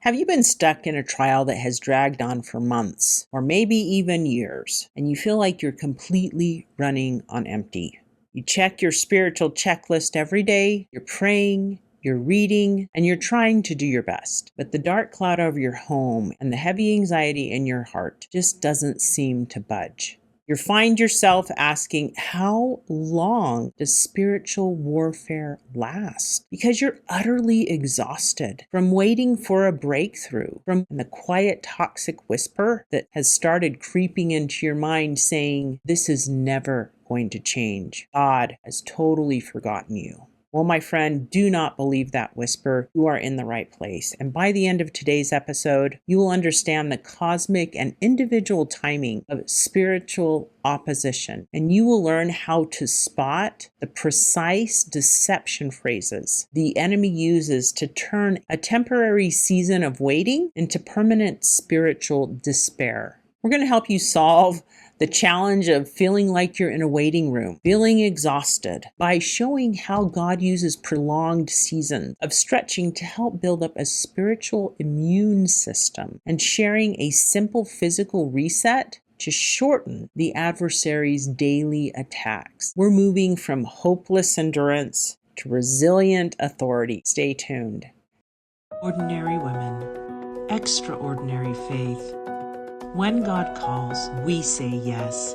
Have you been stuck in a trial that has dragged on for months or maybe even years, and you feel like you're completely running on empty? You check your spiritual checklist every day, you're praying, you're reading, and you're trying to do your best. But the dark cloud over your home and the heavy anxiety in your heart just doesn't seem to budge. You find yourself asking, how long does spiritual warfare last? Because you're utterly exhausted from waiting for a breakthrough, from the quiet toxic whisper that has started creeping into your mind saying, this is never going to change. God has totally forgotten you. Well, my friend, do not believe that whisper. You are in the right place. And by the end of today's episode, you will understand the cosmic and individual timing of spiritual opposition. And you will learn how to spot the precise deception phrases the enemy uses to turn a temporary season of waiting into permanent spiritual despair. We're going to help you solve the challenge of feeling like you're in a waiting room, feeling exhausted, by showing how God uses prolonged seasons of stretching to help build up a spiritual immune system, and sharing a simple physical reset to shorten the adversary's daily attacks. We're moving from hopeless endurance to resilient authority. Stay tuned. Ordinary women, extraordinary faith. When God calls, we say yes.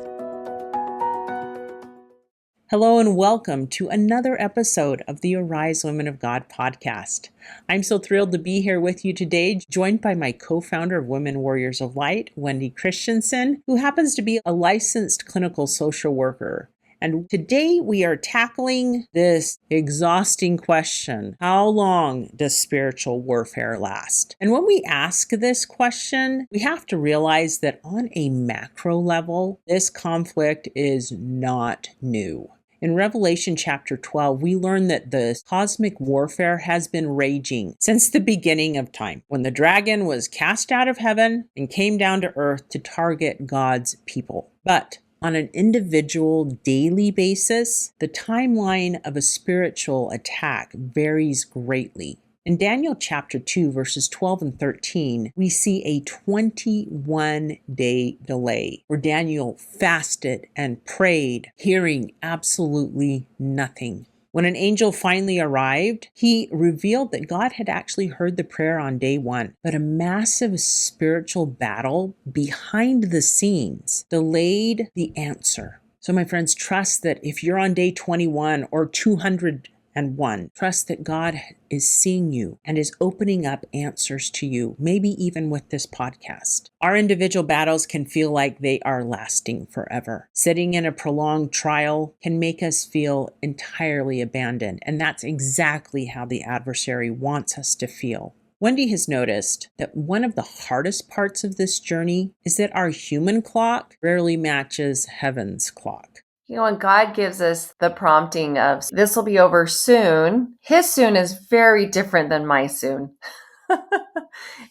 Hello and welcome to another episode of the Arise Women of God podcast. I'm so thrilled to be here with you today, joined by my co-founder of Women Warriors of Light, Wendi Christensen, who happens to be a licensed clinical social worker. And today we are tackling this exhausting question: how long does spiritual warfare last? And when we ask this question, we have to realize that on a macro level, this conflict is not new. In Revelation chapter 12, we learn that the cosmic warfare has been raging since the beginning of time, when the dragon was cast out of heaven and came down to earth to target God's people. But on an individual daily basis, the timeline of a spiritual attack varies greatly. In Daniel chapter 2, verses 12 and 13, we see a 21-day delay where Daniel fasted and prayed, hearing absolutely nothing. When an angel finally arrived, he revealed that God had actually heard the prayer on day one, but a massive spiritual battle behind the scenes delayed the answer. So my friends, trust that if you're on day 21 or 201, trust that God is seeing you and is opening up answers to you, maybe even with this podcast. Our individual battles can feel like they are lasting forever. Sitting in a prolonged trial can make us feel entirely abandoned, and that's exactly how the adversary wants us to feel. Wendi has noticed that one of the hardest parts of this journey is that our human clock rarely matches heaven's clock. When God gives us the prompting of this will be over soon, his soon is very different than my soon.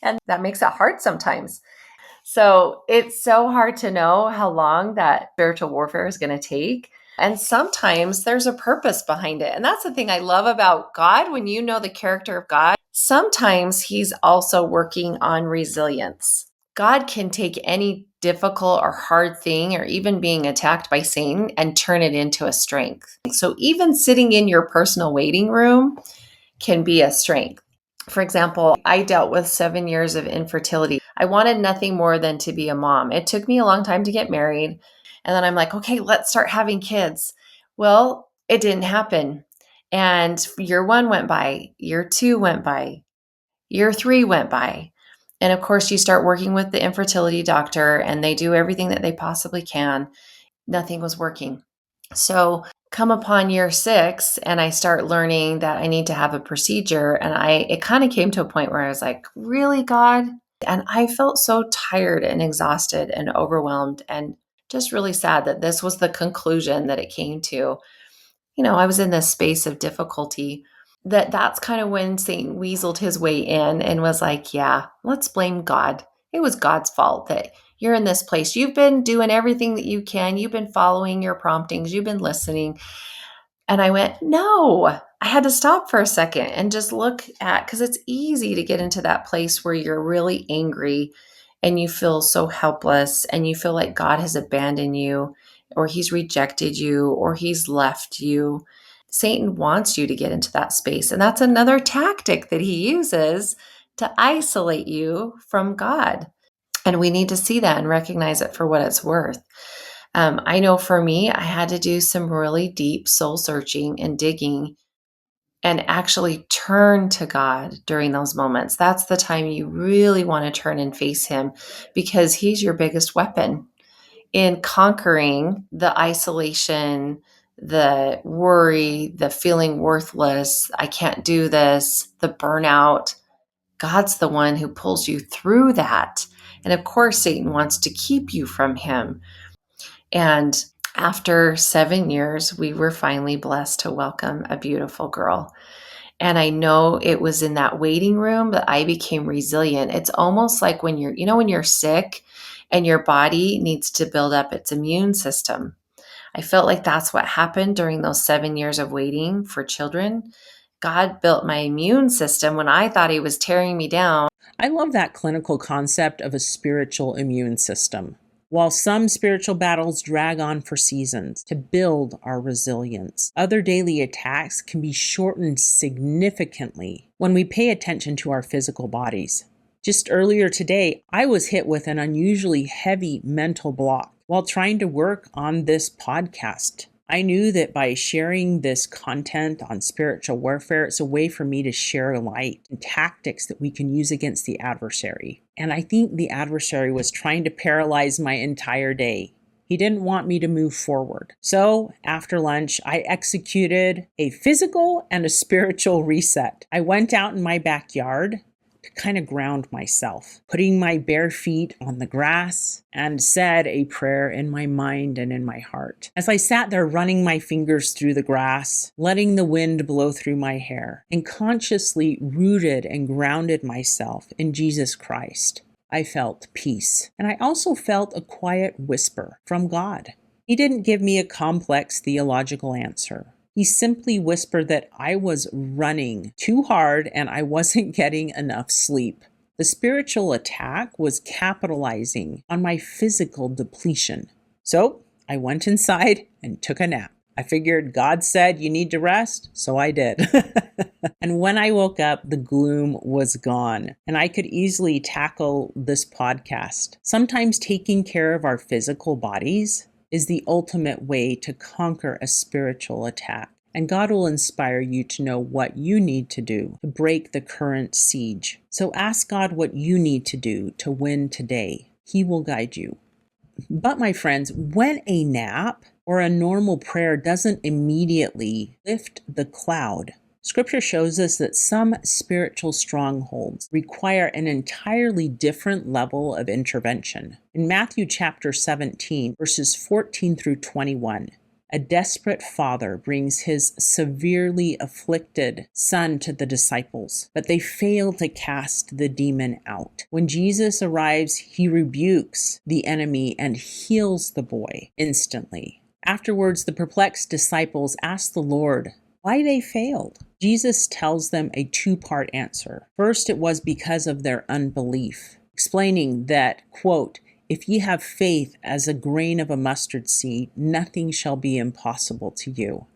And that makes it hard sometimes. So it's so hard to know how long that spiritual warfare is going to take. And sometimes there's a purpose behind it. And that's the thing I love about God. When you know the character of God, sometimes he's also working on resilience. God can take any difficult or hard thing, or even being attacked by Satan, and turn it into a strength. So even sitting in your personal waiting room can be a strength. For example, I dealt with 7 years of infertility. I wanted nothing more than to be a mom. It took me a long time to get married. And then I'm like, okay, let's start having kids. Well, it didn't happen. And year 1 went by, year 2 went by, year 3 went by. And of course, you start working with the infertility doctor and they do everything that they possibly can. Nothing was working. So come upon year 6 and I start learning that I need to have a procedure. And it kind of came to a point where I was like, really, God? And I felt so tired and exhausted and overwhelmed and just really sad that this was the conclusion that it came to. I was in this space of difficulty. That's kind of when Satan weaseled his way in and was like, yeah, let's blame God. It was God's fault that you're in this place. You've been doing everything that you can. You've been following your promptings. You've been listening. And I went, no, I had to stop for a second and just look at, because it's easy to get into that place where you're really angry and you feel so helpless and you feel like God has abandoned you or he's rejected you or he's left you. Satan wants you to get into that space. And that's another tactic that he uses to isolate you from God. And we need to see that and recognize it for what it's worth. I know for me, I had to do some really deep soul searching and digging and actually turn to God during those moments. That's the time you really want to turn and face him because he's your biggest weapon in conquering the isolation, the worry, the feeling worthless. I can't do this, the burnout. God's the one who pulls you through that. And of course, Satan wants to keep you from him. And after 7 years, we were finally blessed to welcome a beautiful girl. And I know it was in that waiting room that I became resilient. It's almost like when when you're sick and your body needs to build up its immune system. I felt like that's what happened during those 7 years of waiting for children. God built my immune system when I thought he was tearing me down. I love that clinical concept of a spiritual immune system. While some spiritual battles drag on for seasons to build our resilience, other daily attacks can be shortened significantly when we pay attention to our physical bodies. Just earlier today, I was hit with an unusually heavy mental block while trying to work on this podcast. I knew that by sharing this content on spiritual warfare, it's a way for me to share light and tactics that we can use against the adversary. And I think the adversary was trying to paralyze my entire day. He didn't want me to move forward. So after lunch, I executed a physical and a spiritual reset. I went out in my backyard to kind of ground myself, putting my bare feet on the grass, and said a prayer in my mind and in my heart. As I sat there running my fingers through the grass, letting the wind blow through my hair, and consciously rooted and grounded myself in Jesus Christ, I felt peace. And I also felt a quiet whisper from God. He didn't give me a complex theological answer. He simply whispered that I was running too hard and I wasn't getting enough sleep. The spiritual attack was capitalizing on my physical depletion. So I went inside and took a nap. I figured God said you need to rest, so I did. And when I woke up, the gloom was gone, and I could easily tackle this podcast. Sometimes taking care of our physical bodies is the ultimate way to conquer a spiritual attack. And God will inspire you to know what you need to do to break the current siege. So ask God what you need to do to win today. He will guide you. But my friends, when a nap or a normal prayer doesn't immediately lift the cloud, Scripture shows us that some spiritual strongholds require an entirely different level of intervention. In Matthew chapter 17, verses 14 through 21, a desperate father brings his severely afflicted son to the disciples, but they fail to cast the demon out. When Jesus arrives, he rebukes the enemy and heals the boy instantly. Afterwards, the perplexed disciples ask the Lord why they failed. Jesus tells them a two-part answer. First, it was because of their unbelief, explaining that, quote, "If ye have faith as a grain of a mustard seed, nothing shall be impossible to you."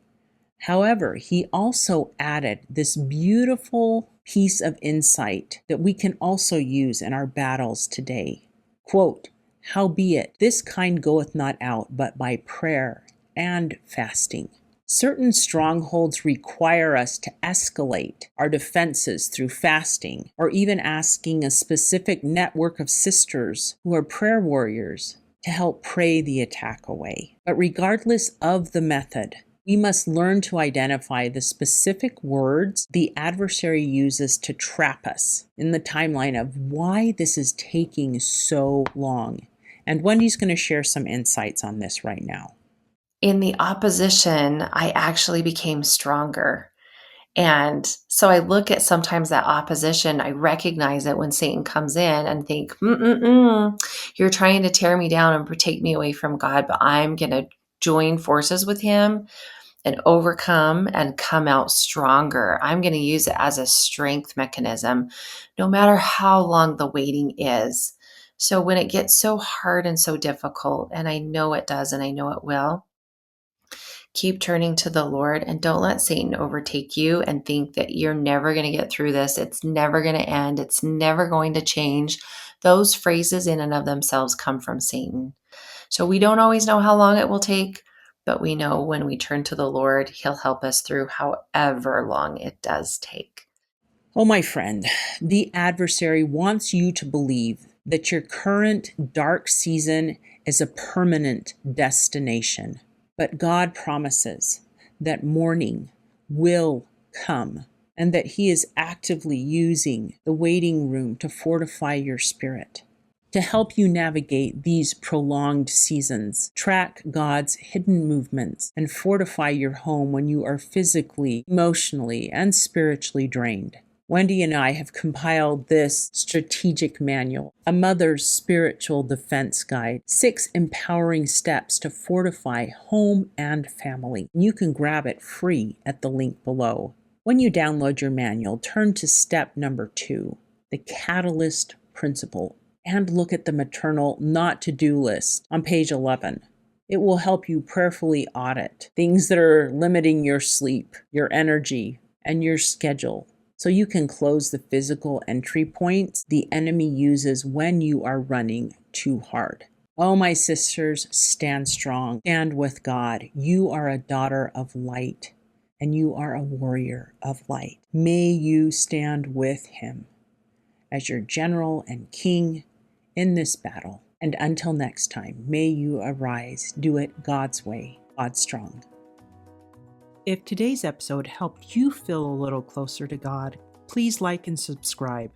However, he also added this beautiful piece of insight that we can also use in our battles today. Quote, "Howbeit, this kind goeth not out but by prayer and fasting." Certain strongholds require us to escalate our defenses through fasting, or even asking a specific network of sisters who are prayer warriors to help pray the attack away. But regardless of the method, we must learn to identify the specific words the adversary uses to trap us in the timeline of why this is taking so long. And Wendy's going to share some insights on this right now. In the opposition, I actually became stronger. And so I look at sometimes that opposition, I recognize it when Satan comes in and think, you're trying to tear me down and take me away from God, but I'm going to join forces with him and overcome and come out stronger. I'm going to use it as a strength mechanism, no matter how long the waiting is. So when it gets so hard and so difficult, and I know it does, and I know it will, keep turning to the Lord and don't let Satan overtake you and think that you're never going to get through this. It's never going to end. It's never going to change. Those phrases in and of themselves come from Satan. So we don't always know how long it will take, but we know when we turn to the Lord, He'll help us through however long it does take. Oh, my friend, the adversary wants you to believe that your current dark season is a permanent destination. But God promises that morning will come and that He is actively using the waiting room to fortify your spirit. To help you navigate these prolonged seasons, track God's hidden movements and fortify your home when you are physically, emotionally, and spiritually drained. Wendi and I have compiled this strategic manual, a mother's spiritual defense guide, 6 empowering steps to fortify home and family. You can grab it free at the link below. When you download your manual, turn to step number 2, the catalyst principle, and look at the maternal not to-do list on page 11. It will help you prayerfully audit things that are limiting your sleep, your energy, and your schedule, so you can close the physical entry points the enemy uses when you are running too hard. Oh, my sisters, stand strong. Stand with God. You are a daughter of light, and you are a warrior of light. May you stand with Him as your general and king in this battle. And until next time, may you arise, do it God's way, God strong. If today's episode helped you feel a little closer to God, please like and subscribe.